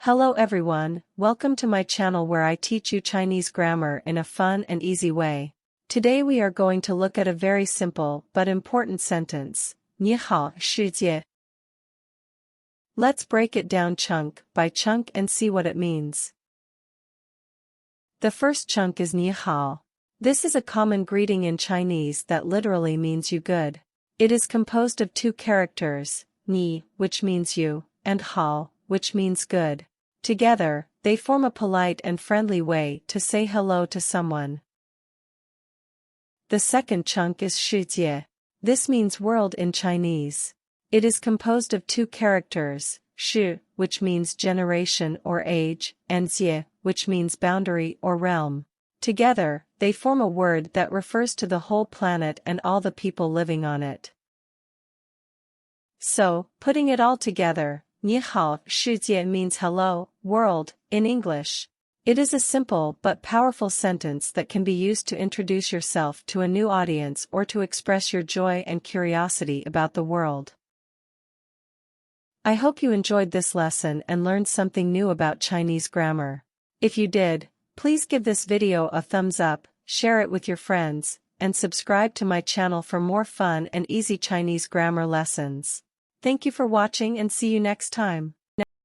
Hello everyone, welcome to my channel where I teach you Chinese grammar in a fun and easy way. Today we are going to look at a very simple but important sentence, nǐhǎo, shìjiè. Let's break it down chunk by chunk and see what it means. The first chunk is nǐhǎo. This is a common greeting in Chinese that literally means you good. It is composed of two characters, ni, which means you, and hao, which means good. Together, they form a polite and friendly way to say hello to someone. The second chunk is shìjiè. This means world in Chinese. It is composed of two characters, shi, which means generation or age, and jiè, which means boundary or realm. Together, they form a word that refers to the whole planet and all the people living on it. So, putting it all together, nǐhǎo, shìjiè means hello, world, in English. It is a simple but powerful sentence that can be used to introduce yourself to a new audience or to express your joy and curiosity about the world. I hope you enjoyed this lesson and learned something new about Chinese grammar. If you did, please give this video a thumbs up, share it with your friends, and subscribe to my channel for more fun and easy Chinese grammar lessons. Thank you for watching and see you next time.